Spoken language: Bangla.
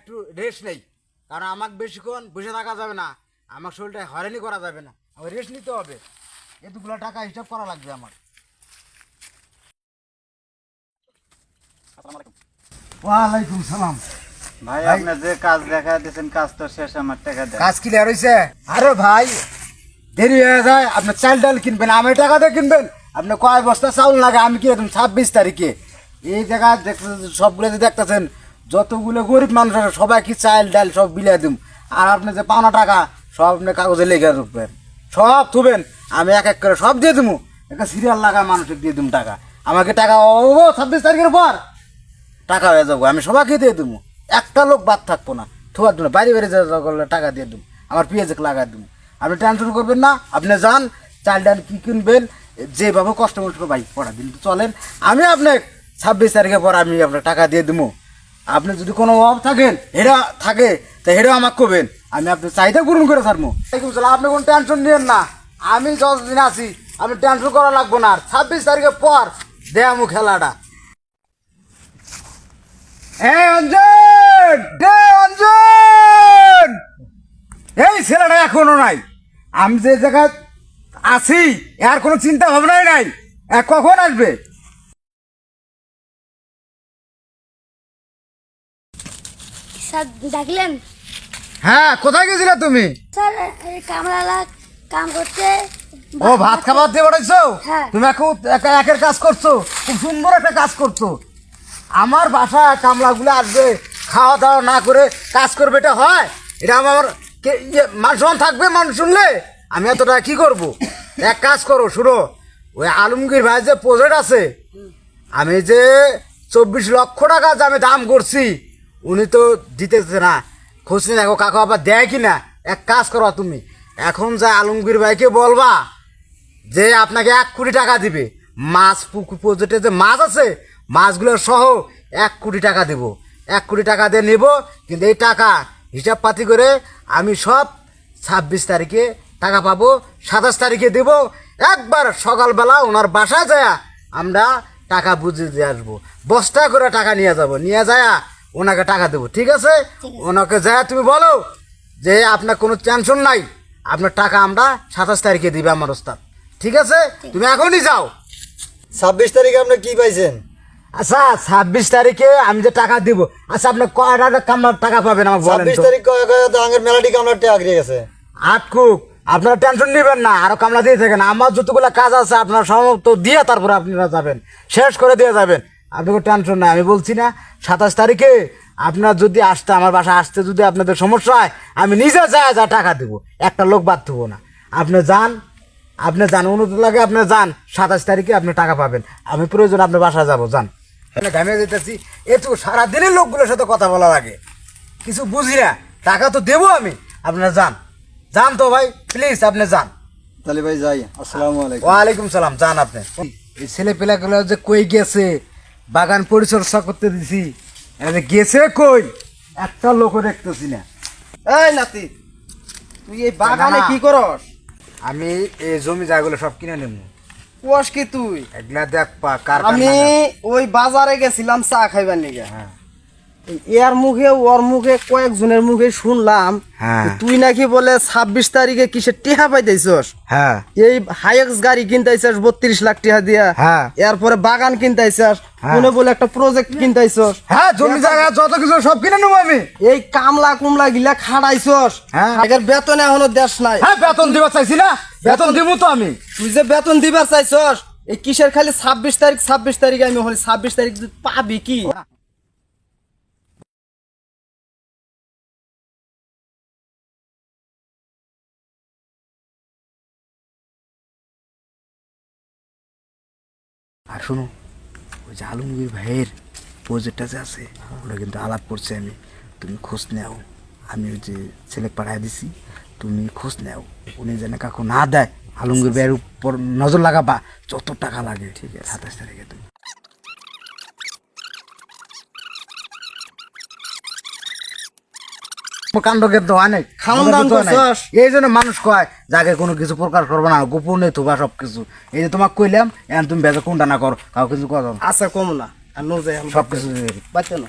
একটু রেস্ট নেই, কারণ আমাকে বেশিক্ষণ বসে থাকা যাবে না, আমার শরীরটা হয়রানি করা যাবে না, আমার রেস্ট নিতে হবে। এতগুলো টাকা হিসাব করা লাগবে আমার। ওয়ালাইকুম সালাম। ভাই আপনি যে কাজ দেখা দিয়েছেন কাজ তো শেষ, আমার টাকা দেন। কাজ ক্লিয়ার হয়েছে? আরে ভাই দেরি হয়ে যায়, আপনি চাল ডাল কিনবেন, আমি টাকা দিয়ে কিনবেন। আপনি কয় বস্তা চাউল লাগে আমি কিনে দেবেন 26 তারিখে। এই জায়গা দেখতেছেন সবগুলো যে দেখতেছেন যতগুলো গরিব মানুষ আছে সবাই কি চাল ডাল সব বিলিয়ে দিম। আর আপনি যে পাওনা টাকা সব আপনি কাগজে লেগে রাখবেন, সব থুবেন, আমি এক এক করে সব দিয়ে দেবো। একটা সিরিয়াল লাগা মানুষের দিয়ে দিম টাকা। আমাকে টাকা ও 26 তারিখের পর টাকা হয়ে যাবো, আমি সবাইকে দিয়ে দেবো, একটা লোক বাদ থাকবো না। থোয়ার জন্য বাইরে বাইরে যা করলে টাকা দিয়ে দেবো, আমার পেঁয়াজে লাগাই দেবো। আপনি টেনশন করবেন না, আপনি যান চাল ডাল কী কিনবেন যেভাবে কষ্ট মষ্ট ভাই পড়া দিন চলেন। আমি আপনার 26 তারিখের পর আমি আপনার টাকা দিয়ে দেবো। আপনি যদি কোনো অভাব থাকেন হেরা থাকে তা হেরাও আমাকে করবেন, আমি আপনার চাহিদা পূরণ করে থাকবো। আপনি কোনো টেনশন নিয়েন না, আমি যতদিন আছি আপনি টেনশন করা লাগবো না। আর 26 তারিখের পর দেয়ামু খেলাটা। অঞ্জন, এই ছেলেটা এখনো নাই। আমি যে জায়গায় আছি আর কোনো চিন্তা ভাবনাই নাই, কখন আসবে? স্যার ডাকলেন? হ্যাঁ, কোথায় গেছিলে তুমি? স্যার এই কামরালা কাম করতে। ও ভাত খাবার দিয়ে পাঠাইছো? হ্যাঁ। তুমি এখন একের কাজ করছো, খুব সুন্দর একটা কাজ করছো। আমার বাসায় কামলাগুলো আসবে, খাওয়া দাওয়া না করে কাজ করবে, এটা হয়? এটা আমার মান সম্মান থাকবে? মানুষ শুনলে আমি এতটা কি করব? এক কাজ করো, শুনো, ওই আলমগীর ভাই যে প্রজেক্ট আছে, আমি যে 24 লক্ষ টাকা যে আমি দাম করছি, উনি তো দিতেছে না। খোঁজ নিয়ে দেখো কাকু আবার দেয় কি না। এক কাজ করো, তুমি এখন যা আলমগীর ভাইকে বলবা যে আপনাকে 1 কোটি টাকা দিবে। মাছ প্রজেক্টে যে মাছ আছে মাছগুলো সহ 1 কোটি টাকা দেব। 1 কোটি টাকা দিয়ে নেব, কিন্তু এই টাকা হিসাব পাতি করে আমি সব 26 তারিখে টাকা পাবো, 27 তারিখে দেব। একবার সকালবেলা ওনার বাসায় যায় আমরা টাকা বুঝিয়ে দিয়ে আসবো, বস্তা করে টাকা নিয়ে যাব, নিয়ে যায় ওনাকে টাকা দেবো। ঠিক আছে? ওনাকে যায় তুমি বলো যে আপনার কোনো টেনশন নাই, আপনার টাকা আমরা 27 তারিখে দিবে আমার ওস্তাদ। ঠিক আছে? তুমি এখনই যাও। 26 তারিখে আপনি কি পাইছেন? আচ্ছা 26 তারিখে আমি যে টাকা দিব, আচ্ছা আপনার কয়টা কামলার টাকা পাবেন আমাকে বলেন 26 তো? তারিখ কয় কয় তো আঙ্গের মেলাটি কামলার টাকা আগে গেছে। আটকুক, আপনারা টেনশন নেবেন না, আরো কামলা দিয়ে থাকেন। আমার যতগুলো কাজ আছে আপনার সমস্ত দিয়ে তারপরে আপনারা যাবেন, শেষ করে দিয়ে যাবেন। আপনি কোনো টেনশন নাই, আমি বলছি না 27 তারিখে আপনার যদি আসতে, আমার বাসা আসতে যদি আপনাদের সমস্যা হয়, আমি নিজে যা টাকা দেবো, একটা লোক বাদ দেবো না। আপনি যান, আপনি যান, অনুরোধ লাগে আপনি যান, 27 তারিখে আপনি টাকা পাবেন। আমি প্রয়োজন আপনার বাসা যাবো, যান। ঘামে যেতেছি, এটুকু সারাদিনের লোকগুলোর সাথে কথা বলা লাগে, কিছু বুঝি না, টাকা তো দেবো আমি। আপনারা যান, যান তো ভাই প্লিজ, আপনি যান। তাহলে ভাই যাই, আসসালামু আলাইকুম। ওয়ালাইকুম সালাম, যান আপনি। এই ছেলে পেলাগুলো যে কই গেছে, বাগান পরিচর্যা করতে দিছি, এরা গেছে কই, একটা লোকও দেখতেছি না। এই নাতি, তুই এই বাগানে কি করস? আমি এই জমি জায়গাগুলো সব কিনে নেব। কোষ কি তুই? এগুলা দেখ পা কার আমি ওই বাজারে গেছিলাম চা খাইবার নিগে। হ্যাঁ। এর মুখে ওর মুখে কয়েকজনের মুখে শুনলাম হ্যাঁ। তুই নাকি বলে 26 তারিখে কিসের টিহা পাইতেছস। হ্যাঁ এই হাইএক্স গাড়ি কিনতেছস 32 লাখ টাকা দিয়া। হ্যাঁ। এরপরে বাগান কিনতেছস, হ্যাঁ। কোনে বলে একটা প্রজেক্ট কিনতেছস। হ্যাঁ, জমি জায়গা যত কিছু সব কিনে নেবো আমি। এই কামলা কুমলা গিলা খাড়াইছস, হ্যাঁ। আগের বেতন এখনো দেশ নাই। হ্যাঁ, বেতন দিবা চাইছি না, বেতন দিব তো আমি। তুই যে বেতন দিবার চাইছস, এই কিসের খালি 26 তারিখ 26 তারিখ আমি হলি 26 তারিখ তুই পাবি কি? আর শোনো, ওই যে আলমগীর ভাইয়ের প্রজেক্টটা যে আছে ওটা কিন্তু আলাপ করছে আমি, তুমি খোঁজ নেও। আমি ওই যে ছেলে পাঠাই দিছি, তুমি খোঁজ নেও, উনি যেন কাকু না দেয়। আলমগীর ভাইয়ের উপর নজর লাগাবা, যত টাকা লাগে। ঠিক আছে? 27 তারিখে তুমি কাণ্ডকে তো অনেক খাওন দাওন করছস? এই জন্য মানুষ কয় যাকে কোনো কিছু প্রকাশ করবো না, গোপনে থোবা সব কিছু। এই যে তোমাকে কইলাম, এখন তুমি বেজা কোনটা না করো, কাউ কিছু করো আচ্ছা কম না আর নো যাই সব কিছু। বাচ্চা না।